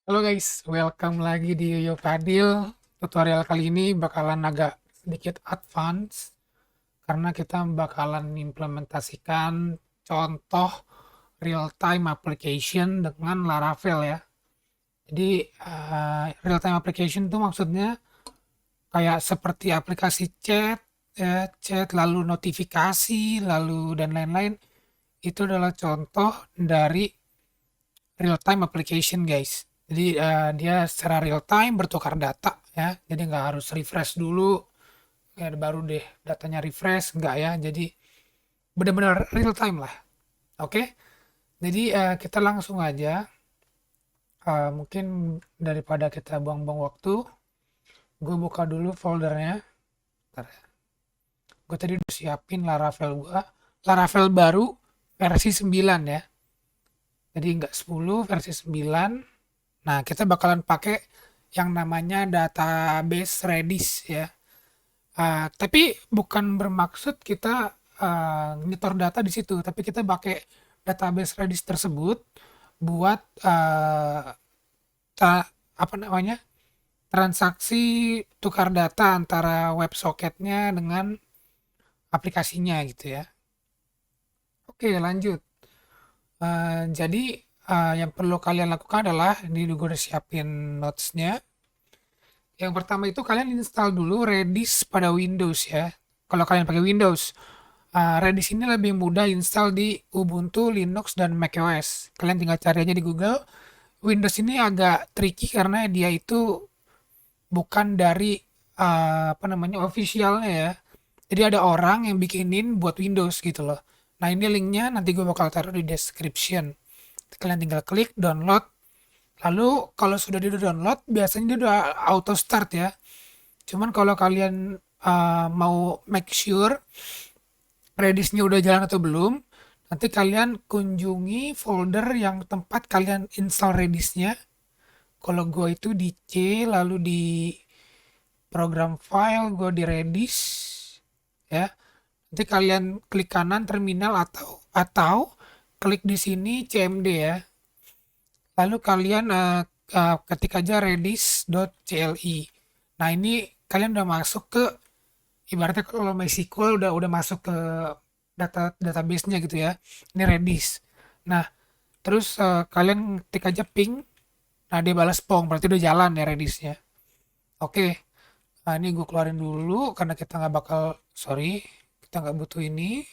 Halo guys, welcome lagi di Yoyo Fadil. Tutorial kali ini bakalan agak sedikit advance karena kita bakalan implementasikan contoh real time application dengan Laravel ya. Jadi real time application itu maksudnya kayak seperti aplikasi chat, chat lalu notifikasi, lalu dan lain-lain. Itu adalah contoh dari real time application guys. Jadi dia secara real time bertukar data ya. Jadi nggak harus refresh dulu ya baru deh datanya refresh nggak ya. Jadi benar-benar real time lah. Oke. Jadi kita langsung aja. Mungkin daripada kita buang-buang waktu, gue buka dulu foldernya. Bentar ya. Gue tadi udah siapin Laravel gue. Laravel baru versi 9 ya. Jadi nggak 10 versi 9. Nah, kita bakalan pakai yang namanya database Redis ya. Tapi bukan bermaksud kita nyetor data di situ, tapi kita pakai database Redis tersebut buat apa namanya transaksi tukar data antara WebSocketnya dengan aplikasinya gitu ya. Oke, lanjut. Jadi yang perlu kalian lakukan adalah ini gue udah siapin notesnya. Yang pertama itu kalian install dulu Redis pada Windows ya. Kalau kalian pakai Windows, Redis ini lebih mudah install di Ubuntu, Linux, dan macOS. Kalian tinggal cari aja di Google. Windows ini agak tricky karena dia itu bukan dari apa namanya officialnya ya. Jadi ada orang yang bikinin buat Windows gitu loh. Nah ini linknya nanti gue bakal taruh di description. Kalian tinggal klik download. Lalu kalau sudah di download biasanya dia udah auto start ya. Cuman kalau kalian mau make sure Redisnya udah jalan atau belum, nanti kalian kunjungi folder yang tempat kalian install Redisnya. Kalau gue itu di C, lalu di program file, gue di Redis, ya. Nanti kalian klik kanan terminal atau klik di sini CMD ya. Lalu kalian ketik aja redis.cli. Nah ini kalian udah masuk ke ibaratnya kalau MySQL udah masuk ke database-nya gitu ya. Ini Redis. Nah, terus kalian ketik aja ping. Nah, dia balas pong, berarti udah jalan ya Redisnya. Oke. Nah, ini gue keluarin dulu karena kita nggak bakal, sorry, kita nggak butuh ini.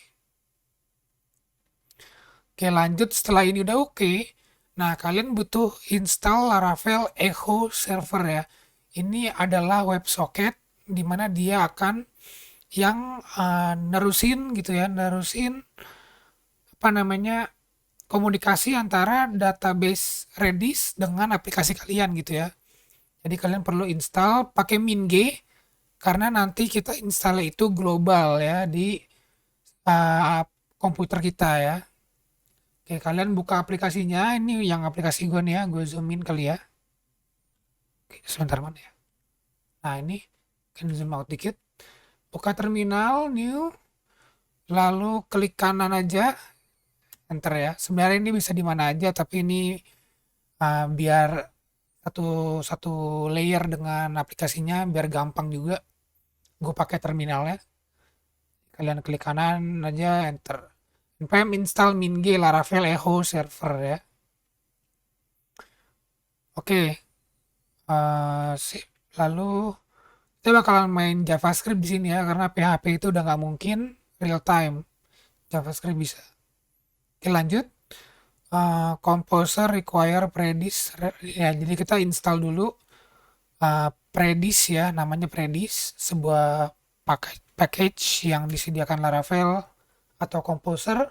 Oke, lanjut setelah ini udah oke. Nah, kalian butuh install Laravel Echo Server ya. Ini adalah WebSocket di mana dia akan yang nerusin gitu ya, nerusin apa namanya komunikasi antara database Redis dengan aplikasi kalian gitu ya. Jadi kalian perlu install pakai MinG karena nanti kita install itu global ya di uh, komputer kita ya. Oke, kalian buka aplikasinya. Ini yang aplikasi gue nih ya, gue zoom in kali ya. Oke, sebentar mana ya. Nah ini kan zoom out dikit. Buka terminal, new, lalu klik kanan aja, enter ya. Sebenarnya ini bisa di mana aja, tapi ini biar satu satu layer dengan aplikasinya biar gampang juga. Gue pakai terminalnya. Kalian klik kanan aja, enter. npm install ming laravel echo server ya. Oke, sip. Lalu kita bakalan main JavaScript di sini ya karena PHP itu udah nggak mungkin real time. JavaScript bisa. Oke, lanjut. Composer require Predis ya, jadi kita install dulu Predis ya, namanya Predis, sebuah package yang disediakan Laravel atau Composer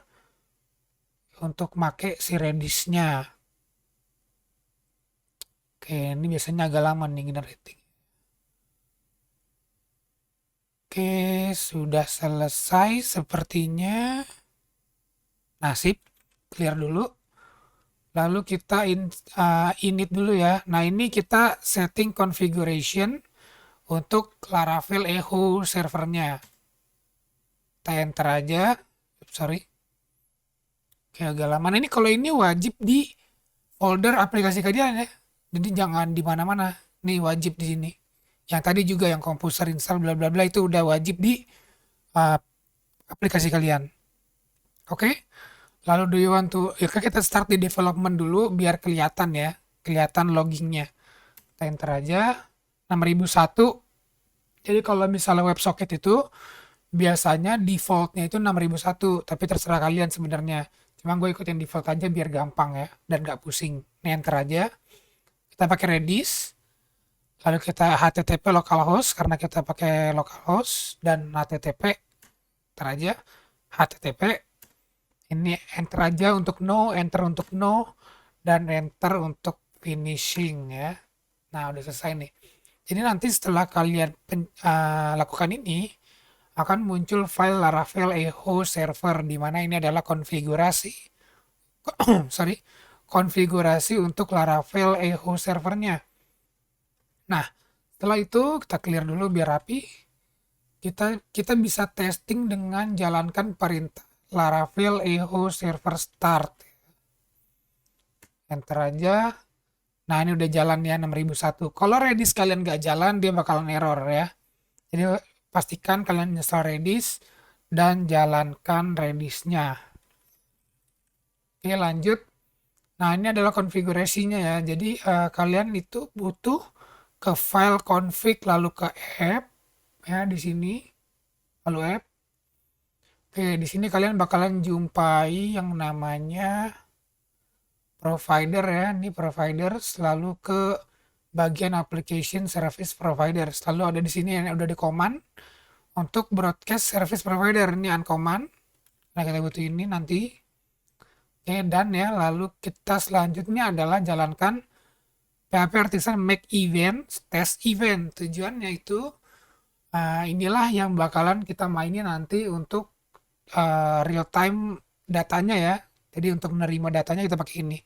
untuk make si Redisnya. Oke, ini biasanya agak lama nih generating. Oke, sudah selesai sepertinya. Nasib clear dulu. Lalu kita init dulu ya. Nah, ini kita setting configuration untuk Laravel Echo servernya. Kita enter aja. Sorry. Oke, agak lama. Nah, ini kalau ini wajib di folder aplikasi kalian ya. Jadi jangan di mana-mana. Nih wajib di sini. Yang tadi juga yang komposer install bla bla bla itu udah wajib di uh, aplikasi kalian. Oke? Lalu do you want to ya kita start di development dulu biar kelihatan ya, kelihatan loggingnya. Kita enter aja 6001. Jadi kalau misalnya WebSocket itu biasanya defaultnya itu 6001, tapi terserah kalian sebenarnya. Cuma gue ikutin default aja biar gampang ya dan gak pusing. Nih enter aja. Kita pakai Redis, lalu kita HTTP localhost karena kita pakai localhost dan HTTP. Enter aja HTTP. Ini enter aja untuk no, enter untuk no, dan enter untuk finishing ya. Nah, udah selesai nih. Jadi nanti setelah kalian lakukan ini, akan muncul file Laravel Echo Server di mana ini adalah konfigurasi sorry, konfigurasi untuk Laravel Echo servernya. Nah, setelah itu kita clear dulu biar rapi. Kita bisa testing dengan jalankan perintah Laravel Echo Server Start. Enter aja. Nah, ini udah jalan ya 6001. Kalau Redis kalian nggak jalan, dia bakalan error ya. Jadi pastikan kalian install Redis dan jalankan Redisnya. Oke, lanjut. Nah, ini adalah konfigurasinya ya. Jadi kalian itu butuh ke file config lalu ke app ya di sini. Lalu app. Oke, di sini kalian bakalan jumpai yang namanya provider ya. Ini provider selalu ke bagian application service provider. Selalu ada di sini yang udah di command untuk broadcast service provider. Ini uncommand. Nah, kita butuh ini nanti. Oke, dan ya lalu kita selanjutnya adalah jalankan PHP Artisan make event, test event. Tujuannya itu inilah yang bakalan kita mainin nanti untuk real time datanya ya. Jadi untuk menerima datanya kita pakai ini.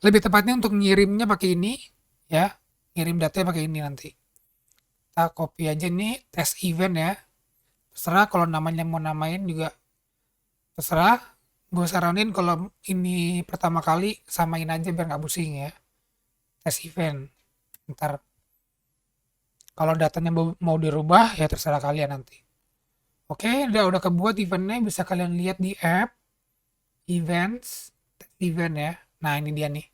Lebih tepatnya untuk ngirimnya pakai ini ya. Ngirim datanya pakai ini nanti. Kita copy aja nih test event ya. Terserah kalau namanya mau namain juga terserah. Gue saranin kalau ini pertama kali samain aja biar nggak pusing ya. Test event. Ntar kalau datanya mau dirubah ya terserah kalian nanti. Oke, udah kebuat eventnya bisa kalian lihat di app events event ya. Nah, ini dia nih.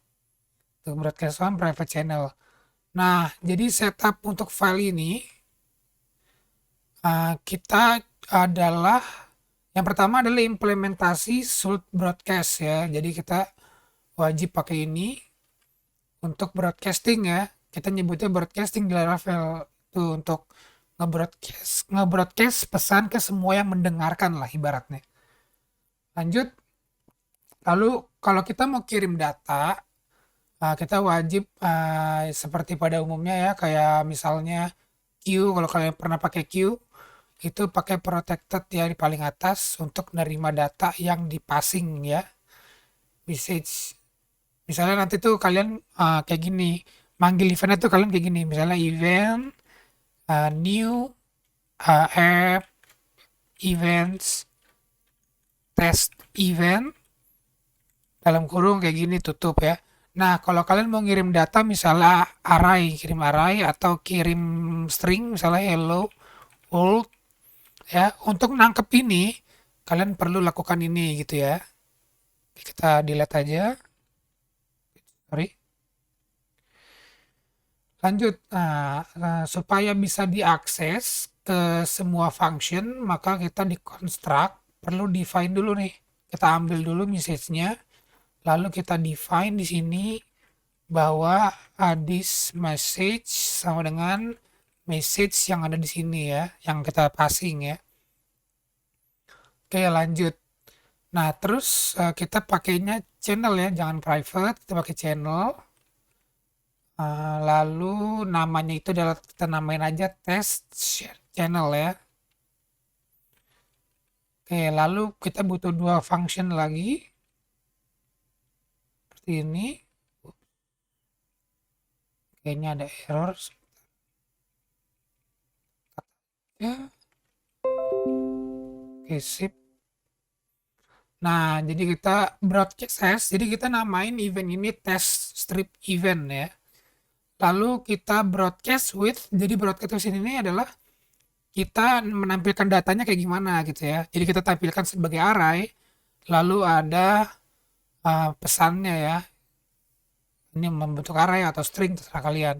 Tuh broadcast on private channel. Nah, jadi setup untuk file ini kita adalah yang pertama adalah implementasi Sult broadcast ya. Jadi kita wajib pakai ini untuk broadcasting ya. Kita nyebutnya broadcasting di Laravel itu untuk ngebroadcast pesan ke semua yang mendengarkan lah ibaratnya. Lanjut, lalu kalau kita mau kirim data, kita wajib seperti pada umumnya ya kayak misalnya queue, kalau kalian pernah pakai queue itu pakai protected ya di paling atas untuk nerima data yang dipassing ya, message. Misalnya nanti tuh kalian kayak gini, manggil eventnya tuh kalian kayak gini, misalnya event new app events test event dalam kurung kayak gini tutup ya. Nah, kalau kalian mau ngirim data misalnya array, kirim array atau kirim string misalnya hello world ya, untuk nangkep ini kalian perlu lakukan ini gitu ya. Kita delete aja. Sorry. Lanjut. Nah, supaya bisa diakses ke semua function, maka kita di construct perlu define dulu nih. Kita ambil dulu message-nya, lalu kita define di sini bahwa this message sama dengan message yang ada di sini ya, yang kita passing ya. Oke, lanjut. Nah, terus kita pakainya channel ya, jangan private, kita pakai channel. Lalu namanya itu adalah kita namain aja test channel ya. Oke, lalu kita butuh dua function lagi. Seperti ini. Kayaknya ada error. Ya. Oke, sip. Nah, jadi kita broadcast test, jadi kita namain event ini test strip event ya. Lalu kita broadcast with, jadi broadcast with ini adalah kita menampilkan datanya kayak gimana gitu ya. Jadi kita tampilkan sebagai array, lalu ada pesannya ya. Ini membentuk array atau string terserah kalian.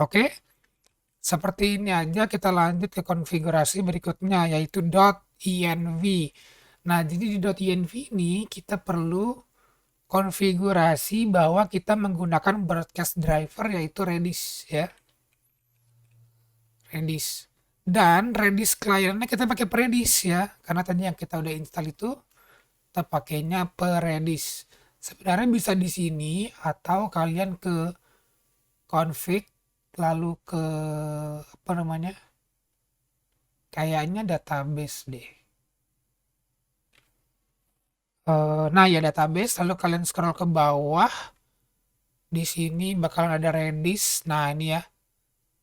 Oke, seperti ini aja kita lanjut ke konfigurasi berikutnya yaitu .env. Nah, jadi di .env ini kita perlu konfigurasi bahwa kita menggunakan broadcast driver yaitu Redis ya. Redis. Dan Redis kliennya kita pakai Redis ya. Karena tadi yang kita udah install itu kita pakainya Redis. Sebenarnya bisa di sini atau kalian ke config lalu ke apa namanya? Kayaknya database deh. Nah ya database lalu kalian scroll ke bawah. Di sini bakalan ada Redis. Nah, ini ya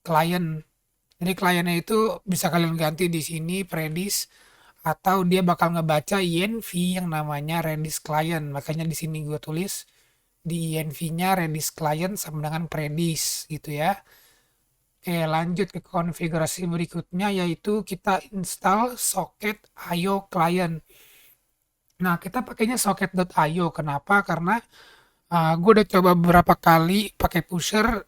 klien. Jadi kliennya itu bisa kalian ganti di sini Redis atau dia bakal ngebaca INV yang namanya Redis client. Makanya di sini gue tulis di INV-nya Redis client sama dengan Redis gitu ya. Oke, lanjut ke konfigurasi berikutnya yaitu kita install socket IO client. Nah, kita pakainya socket.io. Kenapa? Karena gue udah coba beberapa kali pakai pusher.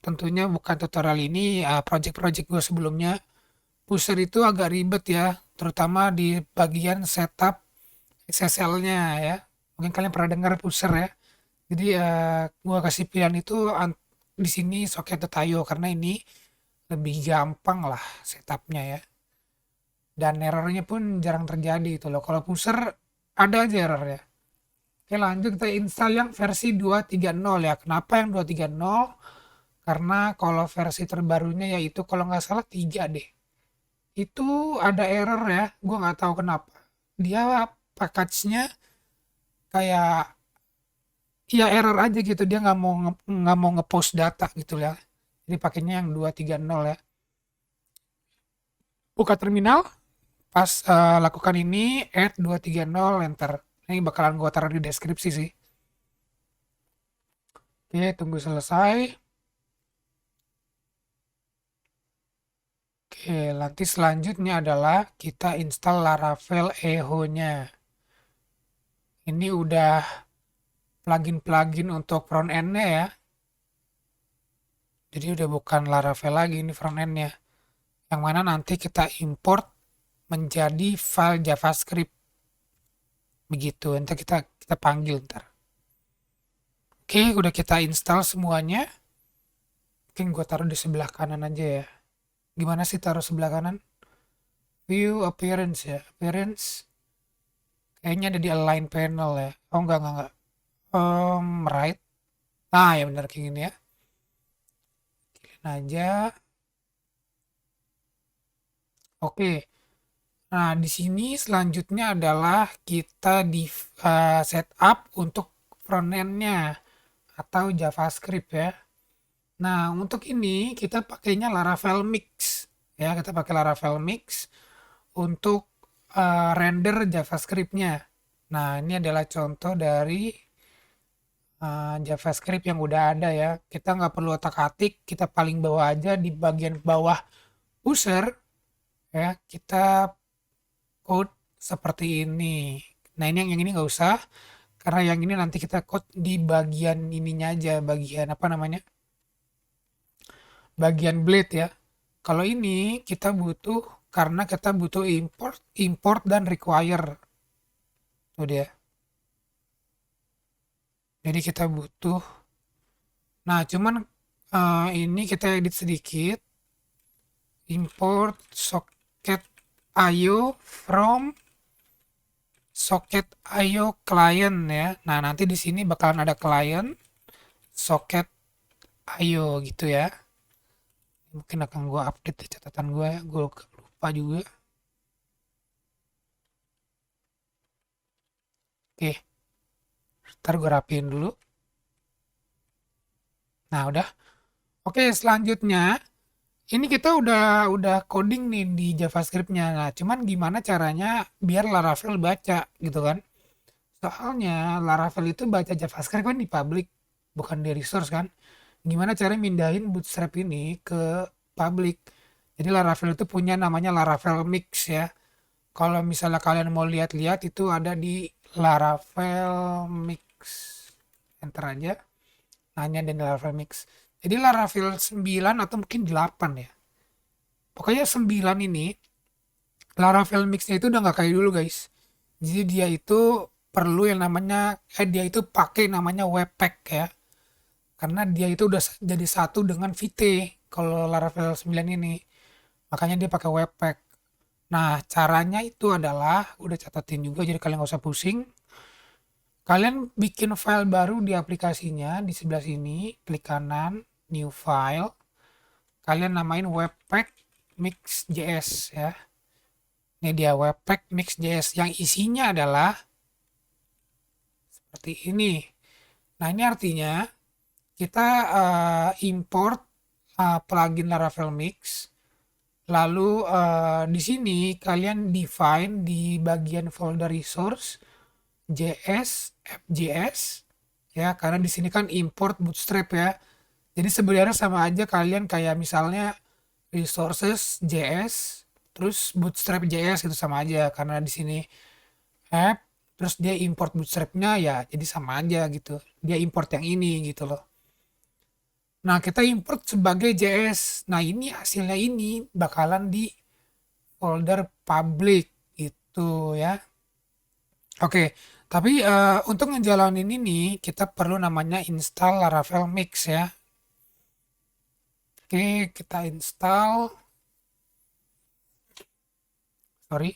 Tentunya bukan tutorial ini, project-project gue sebelumnya. Pusher itu agak ribet ya, terutama di bagian setup SSL-nya ya. Mungkin kalian pernah dengar pusher ya. Jadi gua kasih pilihan itu di sini socket.io karena ini lebih gampang lah setupnya ya. Dan errornya pun jarang terjadi itu loh. Kalau pusher ada aja error ya. Oke lanjut kita install yang versi 2.3.0 ya. Kenapa yang 2.3.0? Karena kalau versi terbarunya yaitu kalau nggak salah 3 deh. Itu ada error ya, gue nggak tahu kenapa. Dia package-nya kayak ya error aja gitu, dia nggak mau ngepost data gitu ya. Jadi pakainya yang 2.3.0 ya. Buka terminal, pas lakukan ini add 2.3.0 enter. Ini bakalan gue taruh di deskripsi sih. Oke, tunggu selesai. Oke, nanti selanjutnya adalah kita install Laravel Echo-nya. Ini udah plugin-plugin untuk front end-nya ya. Jadi udah bukan Laravel lagi ini front end-nya. Yang mana nanti kita import menjadi file JavaScript. Begitu, nanti kita panggil ntar. Oke, udah kita install semuanya. Mungkin gue taruh di sebelah kanan aja ya. Gimana sih taruh sebelah kanan? View appearance ya. Appearance kayaknya ada di align panel ya. Oh enggak. Right. Nah ya benar kayak gini ya. Kiliin aja. Oke. Nah, di sini selanjutnya adalah kita di setup untuk front end-nya atau JavaScript ya. Nah, untuk ini kita pakainya Laravel Mix ya, kita pakai Laravel Mix untuk render JavaScript-nya. Nah, ini adalah contoh dari JavaScript yang udah ada ya. Kita nggak perlu otak-atik, kita paling bawah aja di bagian bawah user ya, kita code seperti ini. Nah, ini yang ini nggak usah, karena yang ini nanti kita code di bagian ininya aja, bagian apa namanya? Bagian blade ya. Kalau ini kita butuh karena kita butuh import dan require. Tuh dia. Jadi kita butuh. Nah, cuman ini kita edit sedikit. Import socket IO from socket IO client ya. Nah, nanti di sini bakalan ada client socket IO gitu ya. Mungkin akan gue update di catatan gue ya. Gue lupa juga. Oke. Ntar gue rapiin dulu. Nah, udah. Oke, selanjutnya Ini kita udah coding nih di JavaScript-nya. Nah, cuman gimana caranya biar Laravel baca gitu kan? Soalnya Laravel itu baca JavaScript kan di public, bukan di resource kan? Gimana cara mindahin Bootstrap ini ke public? Jadi Laravel itu punya namanya Laravel Mix ya. Kalau misalnya kalian mau lihat-lihat itu ada di Laravel Mix. Enter aja. Nanya dan Laravel Mix. Jadi Laravel 9 atau mungkin 8 ya. Pokoknya 9 ini Laravel Mix-nya itu udah nggak kayak dulu guys. Jadi dia itu perlu yang namanya dia itu pakai namanya Webpack ya. Karena dia itu udah jadi satu dengan Vite kalau Laravel 9 ini. Makanya dia pakai Webpack. Nah, caranya itu adalah udah catatin juga jadi kalian nggak usah pusing. Kalian bikin file baru di aplikasinya di sebelah sini, klik kanan, new file. Kalian namain Webpack Mix.js ya. Ini dia Webpack Mix.js yang isinya adalah seperti ini. Nah, ini artinya kita import plugin Laravel Mix. Lalu di sini kalian define di bagian folder resource JS, FJS ya, karena di sini kan import Bootstrap ya. Jadi sebenarnya sama aja kalian kayak misalnya resources JS terus Bootstrap JS itu sama aja karena di sini app terus dia import Bootstrapnya ya jadi sama aja gitu. Dia import yang ini gitu loh. Nah, kita import sebagai JS. Nah, ini hasilnya ini bakalan di folder public gitu ya. Oke, tapi untuk ngejalanin ini kita perlu namanya install Laravel Mix ya. Oke, kita install. Sorry,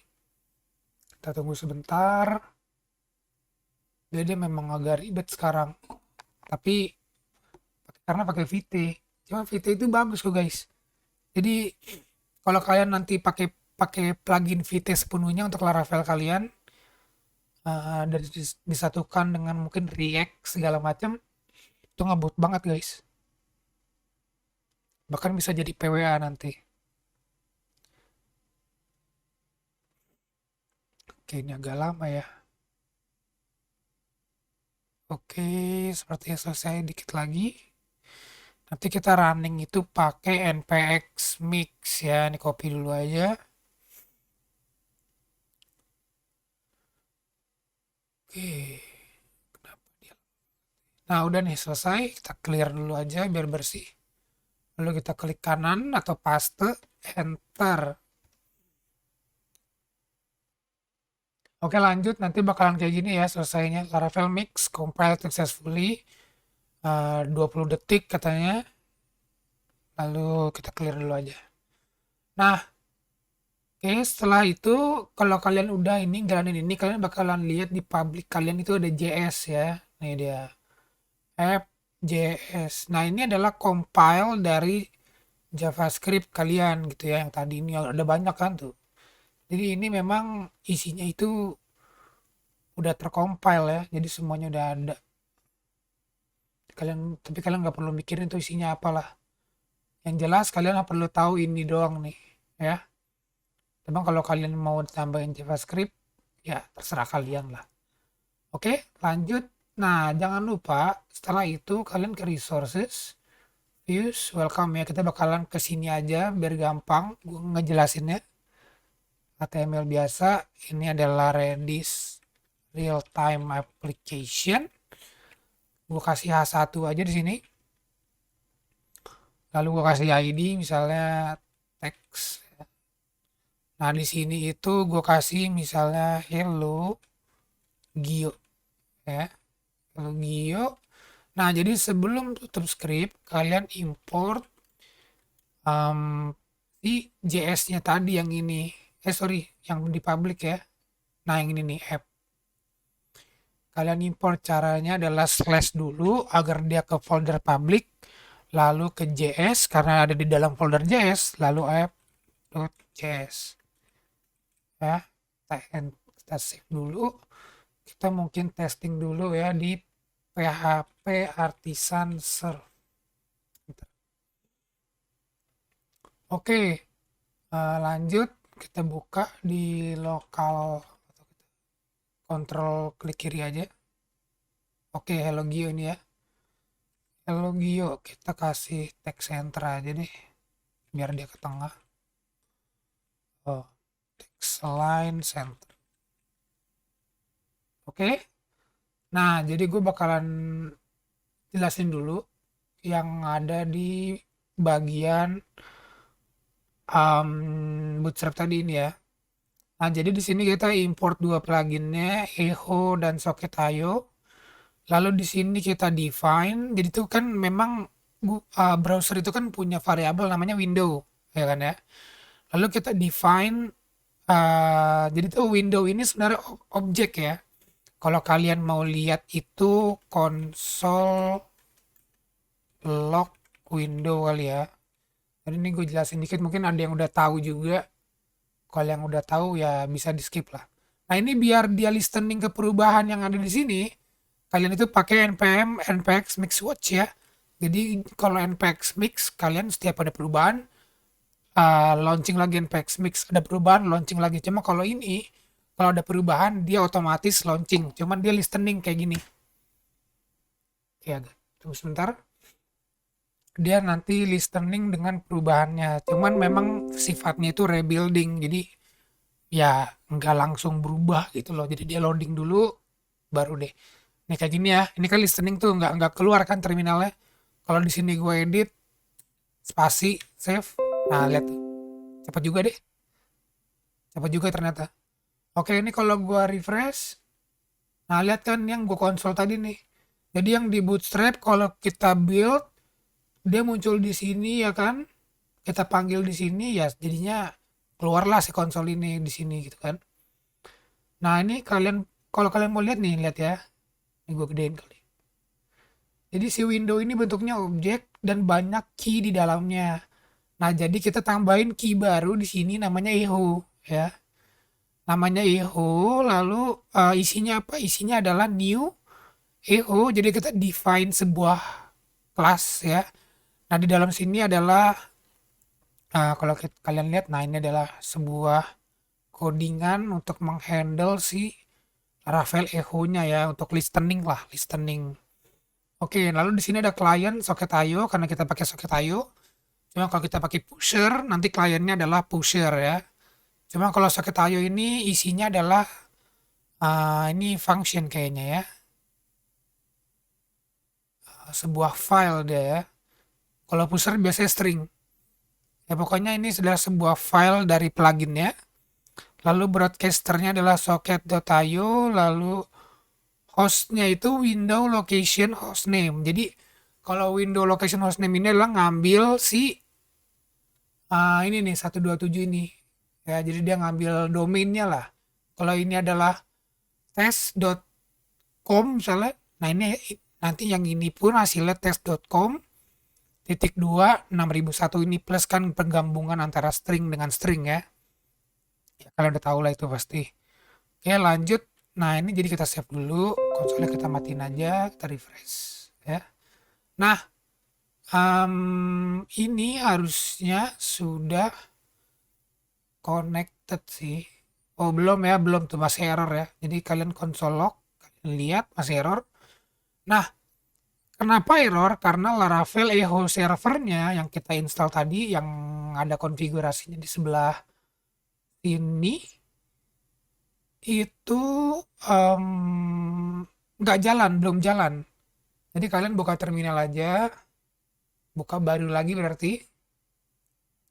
kita tunggu sebentar. Dia memang agak ribet sekarang. Tapi karena pakai Vite. Cuma Vite itu bagus kok guys. Jadi kalau kalian nanti pakai pakai plugin Vite sepenuhnya untuk Laravel kalian dan disatukan dengan mungkin React segala macam itu ngebut banget guys. Bahkan bisa jadi PWA nanti. Oke, ini agak lama ya. Oke, sepertinya selesai dikit lagi. Nanti kita running itu pakai npx mix ya. Ini copy dulu aja. Oke. Kenapa dia? Nah, udah nih selesai. Kita clear dulu aja biar bersih. Lalu kita klik kanan atau paste, enter. Oke, lanjut. Nanti bakalan kayak gini ya selesainya. Laravel mix compile successfully. 20 detik katanya. Lalu kita clear dulu aja. Nah, oke, setelah itu kalau kalian udah ini jalanin ini kalian bakalan lihat di public kalian itu ada JS ya. Nih dia app JS. Nah, ini adalah compile dari JavaScript kalian gitu ya. Yang tadi ini ada banyak kan tuh. Jadi ini memang isinya itu udah tercompile ya. Jadi semuanya udah ada. Tapi kalian nggak perlu mikirin tuh isinya apalah. Yang jelas kalian perlu tahu ini doang nih ya. Memang kalau kalian mau tambahin JavaScript ya terserah kalian lah. Oke, lanjut. Nah, jangan lupa setelah itu kalian ke resources, views, welcome ya. Kita bakalan ke sini aja biar gampang gue ngejelasinnya. HTML biasa, ini adalah Redis real time application. Gue kasih H1 aja di sini. Lalu gue kasih ID misalnya text. Nah, di sini itu gue kasih misalnya hello Gio ya. Hello Gio. Nah, jadi sebelum tutup script, kalian import si JS-nya tadi yang ini. Sorry, yang di public ya. Nah, yang ini nih, app. Kalian import caranya adalah slash dulu agar dia ke folder public, lalu ke JS karena ada di dalam folder JS, lalu app.js. Ya, kita save dulu. Kita mungkin testing dulu ya di PHP Artisan Serve. Oke, lanjut kita buka di lokal kontrol klik kiri aja. Oke, Hello Gio ini ya. Hello Gio, kita kasih text center aja deh, biar dia ke tengah. Oh, text line center. Oke, nah jadi gue bakalan jelasin dulu yang ada di bagian Bootstrap tadi ini ya. Nah, jadi di sini kita import dua pluginnya, Echo dan Socket.io. Lalu di sini kita define. Jadi itu kan memang browser itu kan punya variabel namanya window, ya kan ya. Lalu kita define. Jadi tuh window ini sebenarnya objek ya. Kalau kalian mau lihat itu console log window kali ya. Jadi ini gue jelasin dikit, mungkin ada yang udah tahu juga. Kalau yang udah tahu ya bisa di skip lah. Nah ini biar dia listening ke perubahan yang ada di sini, kalian itu pakai npm npx mix watch ya. Jadi kalau npx mix kalian setiap ada perubahan, launching lagi npx mix, ada perubahan launching lagi. Cuma kalau ini kalau ada perubahan dia otomatis launching. Cuman dia listening kayak gini. Ya, tunggu sebentar. Dia nanti listening dengan perubahannya. Cuman memang sifatnya itu rebuilding. Jadi ya nggak langsung berubah gitu loh. Jadi dia loading dulu baru deh. Ini kayak gini ya. Ini kan listening tuh nggak keluar kan terminalnya. Kalau di sini gue edit spasi save. Nah lihat tuh. Cepat juga deh. Cepat juga ternyata. Oke ini kalau gue refresh. Nah lihat kan yang gue konsol tadi nih. Jadi yang di Bootstrap kalau kita build dia muncul di sini ya kan. Kita panggil di sini ya jadinya keluarlah si konsol ini di sini gitu kan. Nah ini kalian kalau kalian mau lihat nih lihat ya. Ini gue gedein kali. Jadi si window ini bentuknya objek dan banyak key di dalamnya. Nah, jadi kita tambahin key baru di sini namanya echo ya. Namanya echo lalu isinya apa? Isinya adalah new echo. Jadi kita define sebuah kelas ya. Nah, di dalam sini adalah kalau kalian lihat nah ini adalah sebuah codingan untuk menghandle si Laravel echo-nya ya untuk listening lah, listening. Oke, lalu di sini ada client Socket.io karena kita pakai Socket.io. Cuma kalau kita pakai pusher, nanti kliennya adalah pusher ya. Cuma kalau Socket.io ini isinya adalah ini function kayaknya ya. Sebuah file dia ya. Kalau pusher biasanya string. Ya pokoknya ini adalah sebuah file dari pluginnya. Lalu broadcasternya adalah socket.io. Lalu hostnya itu window location hostname. Jadi kalau window location hostname ini adalah ngambil si ini nih 127 ini. Ya, jadi dia ngambil domainnya lah. Kalau ini adalah test.com misalnya. Nah, ini nanti yang ini pun hasilnya test.com titik 2 6001 ini plus kan penggabungan antara string dengan string ya. Ya kalian udah tahu lah itu pasti. Oke, lanjut. Nah, ini jadi kita save dulu. Konsolnya kita matiin aja, kita refresh ya. Nah, ini harusnya sudah connected sih. Oh belum ya, belum tuh masih error ya. Jadi kalian console log, kalian lihat masih error. Nah, kenapa error? Karena Laravel Echo servernya yang kita install tadi, yang ada konfigurasinya di sebelah ini, itu nggak jalan, belum jalan. Jadi kalian buka terminal aja, buka baru lagi berarti.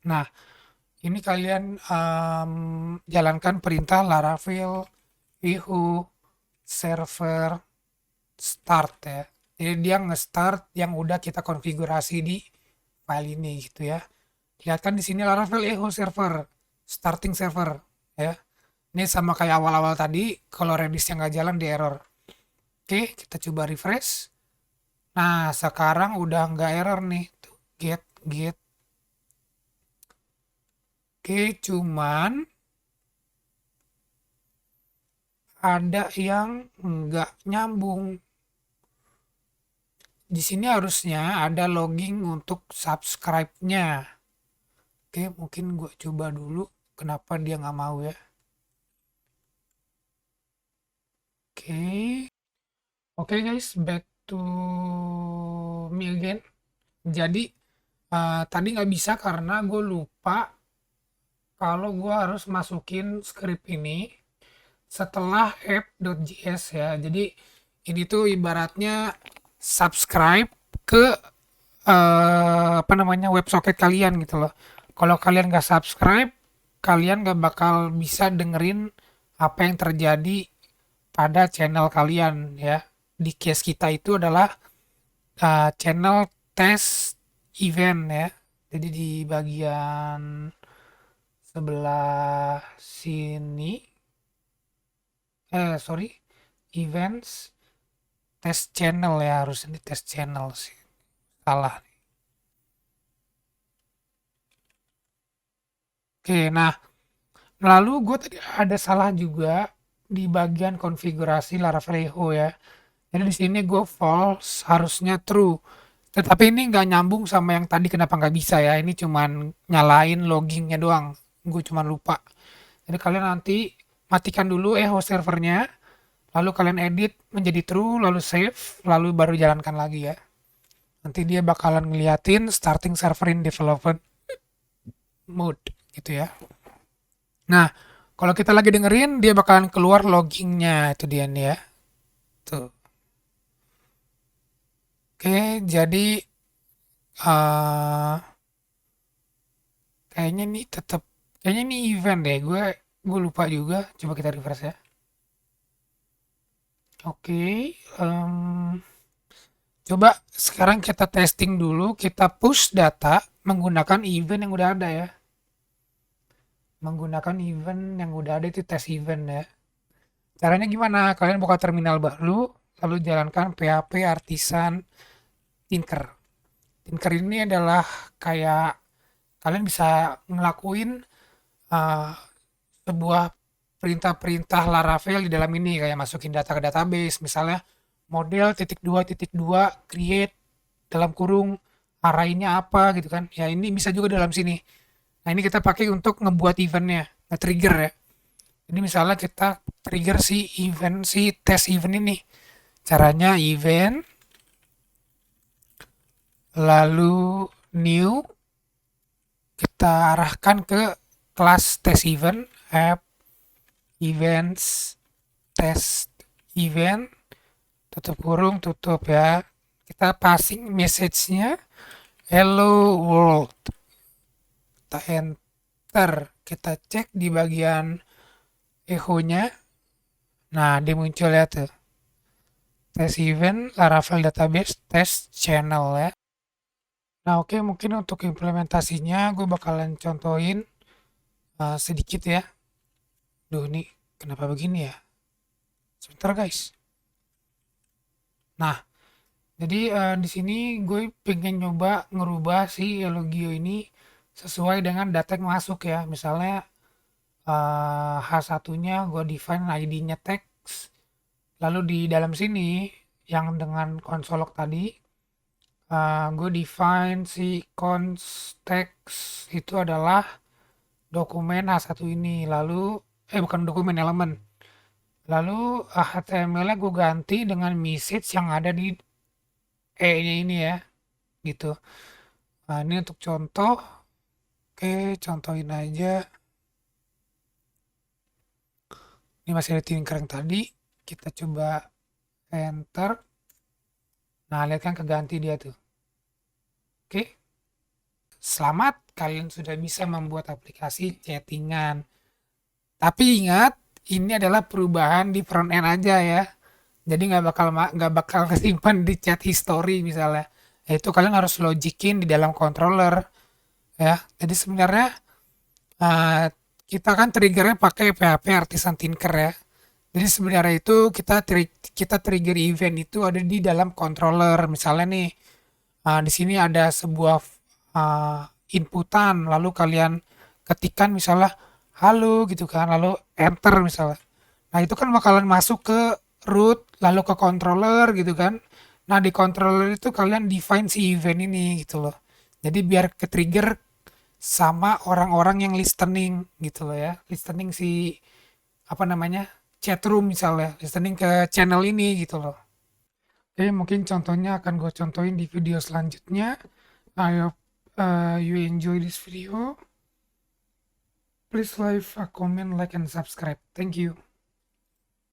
Nah, ini kalian jalankan perintah Laravel Echo server start ya. Jadi dia nge-start yang udah kita konfigurasi di file ini gitu ya. Lihat kan di sini Laravel Echo server, starting server ya. Ini sama kayak awal-awal tadi, kalau Redis-nya nggak jalan di error. Oke, kita coba refresh. Nah, sekarang udah nggak error nih. Tuh, get. Oke, cuman ada yang nggak nyambung. Di sini harusnya ada logging untuk subscribe-nya. Oke, mungkin gue coba dulu kenapa dia nggak mau ya. Oke. Oke guys, back to me again. Jadi tadi nggak bisa karena gue lupa kalau gue harus masukin script ini setelah app.js ya. Jadi ini tuh ibaratnya subscribe ke apa namanya WebSocket kalian gitu loh. Kalau kalian nggak subscribe, kalian nggak bakal bisa dengerin apa yang terjadi pada channel kalian ya. Di case kita itu adalah channel test event ya. Jadi di bagian sebelah sini, sorry, events test channel ya, harusnya di test channel sih. Salah. Oke, nah lalu gue tadi ada salah juga di bagian konfigurasi Laravel Echo ya. Jadi di sini gue false, harusnya true. Tetapi ini nggak nyambung sama yang tadi kenapa nggak bisa ya. Ini cuman nyalain loggingnya doang. Gue cuman lupa. Jadi kalian nanti matikan dulu Echo servernya. Lalu kalian edit menjadi true, lalu save, lalu baru jalankan lagi ya. Nanti dia bakalan ngeliatin starting server in development mode gitu ya. Nah, kalau kita lagi dengerin dia bakalan keluar loggingnya itu dia nih ya. Tuh. Oke, jadi eh kayaknya nih tetap kayaknya nih event deh. Gue lupa juga. Coba kita refresh ya. Oke, coba sekarang kita testing dulu. Kita push data menggunakan event yang udah ada ya. Menggunakan event yang udah ada itu test event ya. Caranya gimana? Kalian buka terminal baru, lalu jalankan PHP Artisan Tinker. Tinker ini adalah kayak kalian bisa ngelakuin uh, sebuah perintah-perintah Laravel di dalam ini kayak masukin data ke database, misalnya model titik dua titik dua create dalam kurung arraynya apa gitu kan. Ya ini bisa juga dalam sini. Nah ini kita pakai untuk ngebuat eventnya, nge-trigger ya. Jadi misalnya kita trigger si test event ini. Caranya event, lalu new, kita arahkan ke kelas test event, app, events, test event, tutup kurung, tutup ya. Kita passing message-nya, hello world. Kita enter, kita cek di bagian echo-nya. Nah, dia muncul ya tuh. Test event, Laravel database, test channel ya. Nah, oke, mungkin untuk implementasinya gue bakalan contohin sedikit ya. Duh, ini kenapa begini ya? Sebentar, guys. Nah, jadi di sini gue pengen nyoba ngerubah si Elogio ini sesuai dengan data yang masuk ya. Misalnya H1-nya gue define ID-nya text. Lalu di dalam sini yang dengan konsolok tadi gue define si context itu adalah dokumen H1 ini. Lalu bukan dokumen elemen. Lalu HTML-nya gue ganti dengan message yang ada di E-nya ini ya, gitu. Nah, ini untuk contoh. Oke, contohin aja. Ini masih ada tinker yang tadi. Kita coba enter. Nah, lihat kan keganti dia tuh. Oke. Selamat, kalian sudah bisa membuat aplikasi chattingan. Tapi ingat, ini adalah perubahan di front end aja ya. Jadi nggak bakal kesimpan di chat history misalnya. Itu kalian harus logikin di dalam controller ya. Jadi sebenarnya uh, kita kan triggernya pakai PHP Artisan Tinker ya. Jadi sebenarnya itu kita trigger event itu ada di dalam controller. Misalnya nih di sini ada sebuah uh, inputan, lalu kalian ketikkan misalnya halo gitu kan, lalu enter misalnya. Nah itu kan bakalan masuk ke root, lalu ke controller gitu kan. Nah di controller itu kalian define si event ini gitu loh. Jadi biar ke trigger sama orang-orang yang listening gitu loh ya. Listening si apa namanya? Chat room misalnya, listening ke channel ini gitu loh. Oke, mungkin contohnya akan gue contohin di video selanjutnya. I hope you enjoy this video. Please leave a comment, like, and subscribe. Thank you.